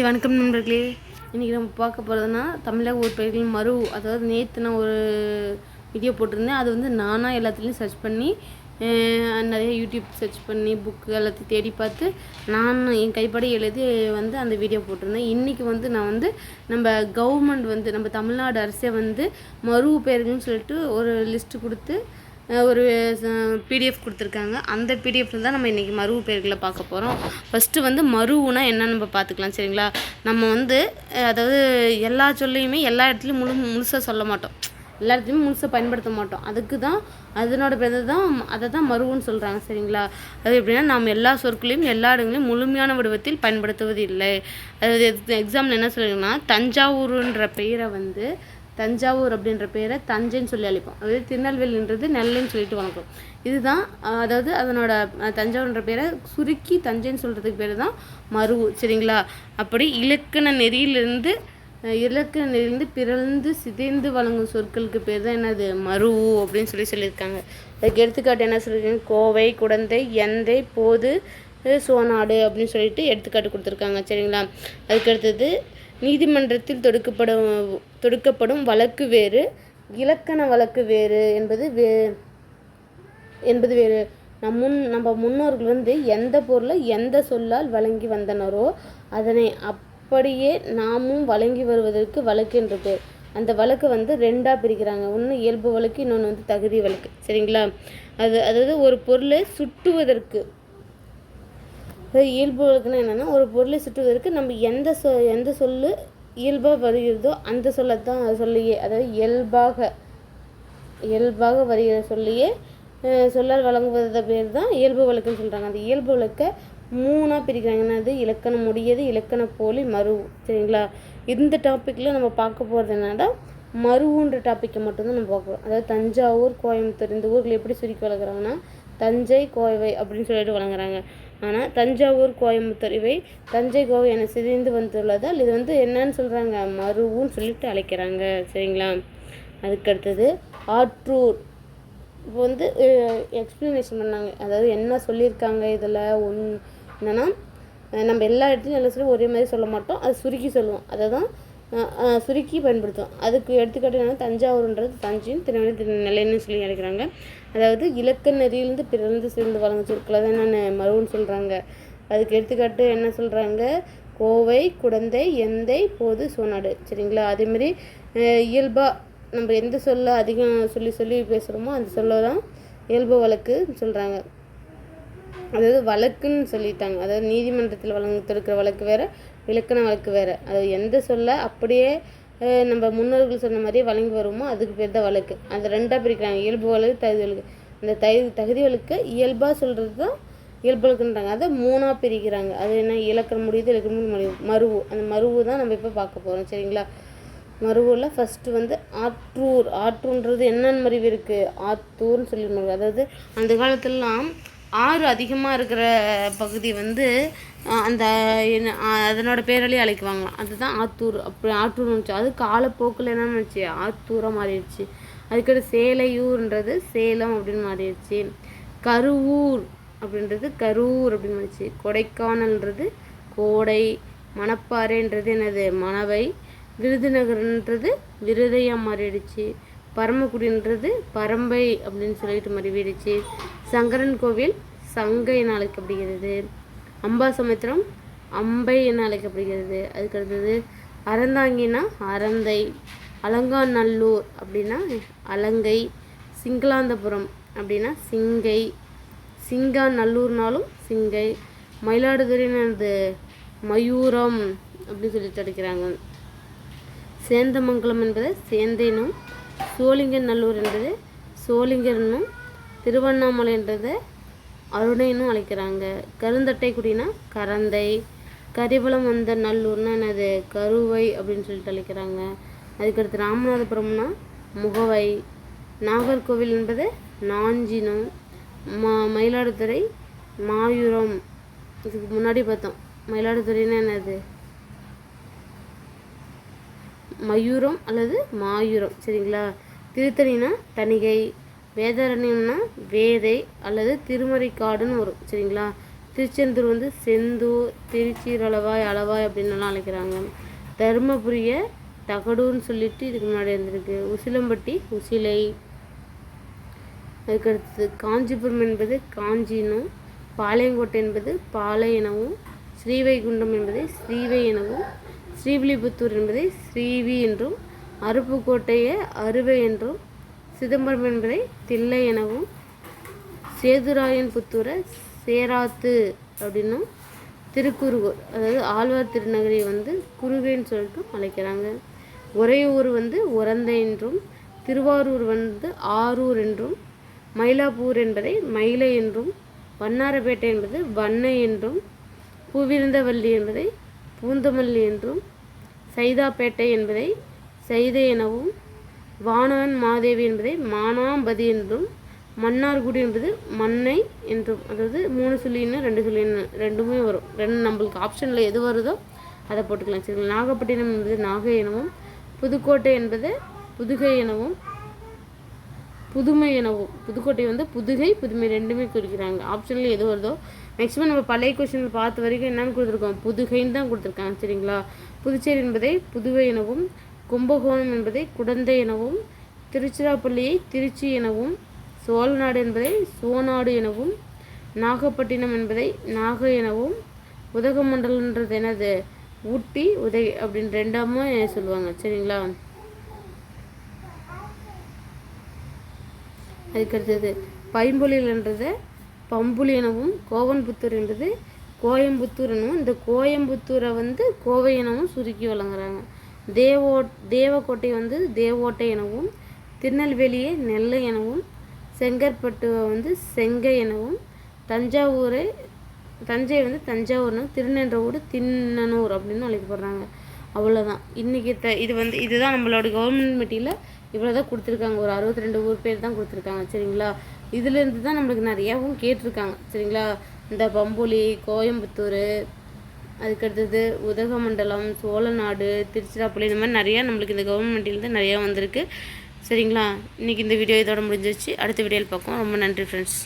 வணக்கம் நண்பர்களே. இன்றைக்கி நம்ம பார்க்க போகிறதுனா தமிழக உறுப்பினர்கள் மறு அதாவது நேற்று நான் ஒரு வீடியோ போட்டிருந்தேன். அது வந்து நானாக எல்லாத்துலேயும் சர்ச் பண்ணி நிறைய யூடியூப் சர்ச் பண்ணி புக்கு எல்லாத்தையும் தேடி பார்த்து நான் என் கைப்பட எழுதி வந்து அந்த வீடியோ போட்டிருந்தேன். இன்றைக்கி வந்து நான் வந்து நம்ம கவர்மெண்ட் வந்து நம்ம தமிழ்நாடு அரசே வந்து மறு பெயர்கள்னு சொல்லிட்டு ஒரு லிஸ்ட்டு கொடுத்து ஒரு பிடிஎஃப் கொடுத்துருக்காங்க. அந்த பிடிஎஃப்பில் தான் நம்ம இன்றைக்கி மருவு பெயர்களை பார்க்க போகிறோம். ஃபஸ்ட்டு வந்து மருவுனா என்னன்னு நம்ம பார்த்துக்கலாம். சரிங்களா? நம்ம வந்து அதாவது எல்லா சொல்லையுமே எல்லா இடத்துலையும் முழுசாக சொல்ல மாட்டோம், எல்லா இடத்துலையுமே முழுசாக பயன்படுத்த மாட்டோம். அதுக்கு தான் அதனோட பேர் தான் அதை தான் மருவுன்னு சொல்கிறாங்க. சரிங்களா? அது எப்படின்னா நம்ம எல்லா சொற்களையும் எல்லா இடங்களையும் முழுமையான வடிவத்தில் பயன்படுத்துவது இல்லை. அதாவது எக்ஸாம்பிள் என்ன சொல்லுங்கன்னா, தஞ்சாவூருன்ற பெயரை வந்து தஞ்சாவூர் அப்படின்ற பேரை தஞ்சைன்னு சொல்லி அழைப்போம். அதாவது திருநெல்வேலின்றது நெல்லைன்னு சொல்லிட்டு வணக்கம். இதுதான் அதாவது அதனோட தஞ்சாவூர்ன்ற பேரை சுருக்கி தஞ்சைன்னு சொல்கிறதுக்கு பேர் தான் மருவு. சரிங்களா? அப்படி இலக்கண நெறியிலிருந்து பிறந்து சிதைந்து வழங்கும் சொற்களுக்கு பேர் தான் என்னது மருவு அப்படின்னு சொல்லியிருக்காங்க. அதுக்கு எடுத்துக்காட்டு என்ன சொல்லியிருக்காங்க, கோவை, குடந்தை, எந்தை, போது, சோனாடு அப்படின்னு சொல்லிட்டு எடுத்துக்காட்டு கொடுத்துருக்காங்க. சரிங்களா? அதுக்கு அடுத்தது நீதிமன்றத்தில் தொடுக்கப்படும் வழக்கு வேறு, இலக்கண வழக்கு வேறு என்பது வேறு. நம்ம முன்னோர்கள் வந்து எந்த பொருளை எந்த சொல்லால் வழங்கி வந்தனரோ அதனை அப்படியே நாமும் வழங்கி வருவதற்கு வழக்கு என்று பேர். அந்த வழக்கு வந்து ரெண்டாக பிரிக்கிறாங்க. ஒன்று இயல்பு வழக்கு, இன்னொன்று வந்து தகுதி வழக்கு. சரிங்களா? அதாவது ஒரு பொருளை சுட்டுவதற்கு, இயல்பு வழக்குன்னா என்னென்னா, ஒரு பொருளை சுட்டுவதற்கு நம்ம எந்த சொல்லு இயல்பாக வருகிறதோ அந்த சொல்லியே அதாவது இயல்பாக வருகிற சொல்லியே சொல்லால் வழங்குவத பேர் தான் இயல்பு வழக்குன்னு சொல்கிறாங்க. அந்த இயல்பு வழக்கை மூணாக பிரிக்கிறாங்க. என்னது? இலக்கணம் முடியது, இலக்கண போலி, மருவு. சரிங்களா? இந்த டாப்பிக்கில் நம்ம பார்க்க போகிறது என்னன்னா மருவுன்ற டாப்பிக்கை மட்டும்தான் நம்ம பார்க்குறோம். அதாவது தஞ்சாவூர், கோயம்புத்தூர் இந்த ஊரில் எப்படி சுருக்கி வளர்க்குறாங்கன்னா தஞ்சை, கோவை அப்படின்னு சொல்லிட்டு வழங்குறாங்க. ஆனால் தஞ்சாவூர், கோயம்புத்தூர் இவை தஞ்சை, கோவை என சிதைந்து வந்துள்ளதால் இது வந்து என்னன்னு சொல்கிறாங்க, மருவுன்னு சொல்லிட்டு அழைக்கிறாங்க. சரிங்களா? அதுக்கடுத்தது ஆற்றூர். இப்போ வந்து எக்ஸ்ப்ளனேஷன் பண்ணாங்க. அதாவது என்ன சொல்லியிருக்காங்க இதில் என்னென்னா, நம்ம எல்லா இடத்துலையும் எல்லா சொல்லியும் ஒரே மாதிரி சொல்ல மாட்டோம், அது சுருக்கி சொல்லுவோம். அதை தான் சுருக்கி பயன்படுத்துவோம். அதுக்கு எடுத்துக்காட்டு என்னன்னா, தஞ்சாவூர்ன்றது தஞ்சையும், திருநெல்வேலி நெல்லைன்னு சொல்லி அழைக்கிறாங்க. அதாவது இலக்கண நெறியிலிருந்து பிறந்து சேர்ந்து வழங்க சொற்களை தான் நான் மருவுன்னு சொல்கிறாங்க. அதுக்கு எடுத்துக்காட்டு என்ன சொல்கிறாங்க, கோவை, குடந்தை, எந்தை, போது, சோனாடு. சரிங்களா? அதேமாரி இயல்பாக நம்ம எந்த சொல்ல அதிகம் சொல்லி பேசுகிறோமோ அந்த சொல்ல தான் இயல்பு வழக்கு சொல்கிறாங்க. அதாவது வழக்குன்னு சொல்லிட்டாங்க. அதாவது நீதிமன்றத்தில் தொடுக்கிற வழக்கு வேறு, இலக்கண வழக்கு வேறு. அதாவது எந்த சொல்ல அப்படியே நம்ம முன்னோர்கள் சொன்ன மாதிரியே வழங்கி வருமோ அதுக்கு பேர் தான் வழக்கு. அந்த ரெண்டாக பிரிக்கிறாங்க, இயல்பு வழக்கு, தகுதி வழக்கு. அந்த தகுதி வழக்கு இயல்பாக சொல்கிறது தான் இயல்பு வழக்குன்றாங்க. அதை மூணாக பிரிக்கிறாங்க. அது என்ன? இலக்கணம் முடியுது, இலக்கணம் முடியுது, மருவு. அந்த மருவு தான் நம்ம இப்போ பார்க்க போகிறோம். சரிங்களா? மருவில் ஃபஸ்ட்டு வந்து ஆற்றூர். ஆற்றூன்றது என்னென்ன மருவு இருக்குது, ஆத்தூர்னு சொல்லியிருந்தாங்க. அதாவது அந்த காலத்துலலாம் ஆறு அதிகமாக இருக்கிற பகுதி வந்து அந்த அதனோட பேராலேயே அழைக்குவாங்களாம். அதுதான் ஆத்தூர். அப்படி ஆற்றூர்னு இருந்துச்சு. அது காலப்போக்கில் என்னன்னு இருந்துச்சு, ஆத்தூராக மாறிடுச்சு. அதுக்கடுத்து சேலையூர்ன்றது சேலம் அப்படின்னு மாறிடுச்சு. கருவூர் அப்படின்றது கரூர் அப்படின்னு மாறிடுச்சு. கொடைக்கானல்ன்றது கோடை. மணப்பாறைன்றது என்னது, மணவை. விருதுநகர்ன்றது விருதையாக மாறிடுச்சு. பரமக்குடின்றது பரம்பை அப்படின்னு சொல்லிட்டு மறுவிடுச்சு. சங்கரன் கோவில் சங்கை என அழைக்கப்படுகிறது. அம்பாசமுத்திரம் அம்பை என அழைக்கப்படுகிறது. அதுக்கடுத்தது அறந்தாங்கினா அறந்தை. அலங்காநல்லூர் அப்படின்னா அலங்கை. சிங்களாந்தபுரம் அப்படின்னா சிங்கை. சிங்காநல்லூர்னாலும் சிங்கை. மயிலாடுதுறைனது மயூரம் அப்படின்னு சொல்லிட்டு அடிக்கிறாங்க. சேந்தமங்கலம் என்பது சேந்தேனும், சோழிங்கநல்லூர் என்பது சோழிங்கர்னும், திருவண்ணாமலை என்றது அருணைனும் அழைக்கிறாங்க. கருந்தட்டை குடினா கரந்தை. கரிவலம் வந்த நல்லூர்னா என்னது, கருவை அப்படின்னு சொல்லிட்டு அழைக்கிறாங்க. அதுக்கடுத்து ராமநாதபுரம்னா முகவை. நாகர்கோவில் என்பது நாஞ்சினும், மயிலாடுதுறை மாயூரம். இதுக்கு முன்னாடி பார்த்தோம். மயிலாடுதுறைனா என்னது, மயூரம் அல்லது மாயூரம். சரிங்களா? திருத்தணினா தணிகை. வேதாரண்யம்னா வேதை அல்லது திருமறைக்காடுன்னு வரும். சரிங்களா? திருச்செந்தூர் வந்து செந்தூர், திருச்சி அளவாய் அளவாய் அப்படின்னுலாம் அழைக்கிறாங்க. தருமபுரியை தகடூர்னு சொல்லிட்டு இதுக்கு முன்னாடி இருந்திருக்கு. உசிலம்பட்டி உசிலை. அதுக்கடுத்து காஞ்சிபுரம் என்பது காஞ்சினும், பாளையங்கோட்டை என்பது பாலை எனவும், ஸ்ரீவைகுண்டம் என்பதை ஸ்ரீவை எனவும், ஸ்ரீவில்லிபுத்தூர் என்பதை ஸ்ரீவி என்றும், அருப்புக்கோட்டையை அறுவை என்றும், சிதம்பரம் என்பதை தில்லை எனவும், சேதுராயன் புத்தூரை சேராத்து அப்படின்னும், திருக்குறுகூர் அதாவது ஆழ்வார் திருநகரை வந்து குருகைன்னு சொல்லிட்டு அழைக்கிறாங்க. உறையூர் வந்து உரந்தை என்றும், திருவாரூர் வந்து ஆரூர் என்றும், மயிலாப்பூர் என்பதை மயிலை என்றும், வண்ணாரப்பேட்டை என்பது வண்ணை என்றும், பூவிருந்தவல்லி என்பதை பூந்தமல்லி என்றும், சைதாப்பேட்டை என்பதை சைதை எனவும், வானவன் மாதேவி என்பதை மானாம்பதி என்றும், மன்னார்குடி என்பது மண்ணை என்றும். அதாவது 3 சொல்லின்னு 2 சொல்லின்னு ரெண்டுமே வரும். நம்மளுக்கு ஆப்ஷனில் எது வருதோ அதை போட்டுக்கலாம். சரி. நாகப்பட்டினம் என்பது நாகை எனவும், புதுக்கோட்டை என்பது புதுகை எனவும், புதுமை எனவும். புதுக்கோட்டை வந்து புதுகை புதுமை ரெண்டுமே குறிக்கிறாங்க. ஆப்ஷனில் எது வருதோ மேக்ஸிமம் நம்ம பழைய கொஸ்டினில் பார்த்த வரைக்கும் என்னென்னு கொடுத்துருக்கோம், புதுகைன்னு தான் கொடுத்துருக்காங்க. சரிங்களா. புதுச்சேரி என்பதை புதுவை எனவும், கும்பகோணம் என்பதை குடந்தை எனவும், திருச்சிராப்பள்ளியை திருச்சி எனவும், சோழநாடு என்பதை சோநாடு எனவும், நாகப்பட்டினம் என்பதை நாகை எனவும், உதகமண்டலன்றது என்னது ஊட்டி உதகை அப்படின்னு 2ஆமே சொல்லுவாங்க. சரிங்களா. அதுக்கடுத்தது பைம்பொழில்ன்றதை பம்புலி எனவும், கோவன்புத்தூர் என்பது கோயம்புத்தூர் எனவும், இந்த கோயம்புத்தூரை வந்து கோவை எனவும் சுருக்கி வழங்குறாங்க. தேவக்கோட்டை வந்து தேவோட்டை எனவும், திருநெல்வேலியை நெல்லை எனவும், செங்கற்பட்டுவை வந்து செங்கை எனவும், தஞ்சை வந்து தஞ்சாவூர்னு, திருநென்றவூர் திண்ணனூர் அப்படின்னு அழைக்கப்படுறாங்க. அவ்வளோதான். இன்றைக்கி இதுதான் நம்மளோட கவர்மெண்ட் மெட்டீரியல். இவ்வளோ தான் கொடுத்துருக்காங்க. ஒரு 62 ஊர் பேர் தான் கொடுத்துருக்காங்க. சரிங்களா. இதுலேருந்து தான் நம்மளுக்கு நிறையாவும் கேட்டிருக்காங்க. சரிங்களா. இந்த பம்புலி, கோயம்புத்தூர், அதுக்கடுத்தது உதகமண்டலம், சோழநாடு, திருச்சிராப்பள்ளி, இந்த மாதிரி நிறையா நம்மளுக்கு இந்த கவர்மெண்ட் மெட்டீரியல் தான் நிறையா வந்திருக்கு. சரிங்களா. இன்றைக்கி இந்த வீடியோ இதோட முடிஞ்சிருச்சு. அடுத்த வீடியோவில் பார்ப்போம். ரொம்ப நன்றி ஃப்ரெண்ட்ஸ்.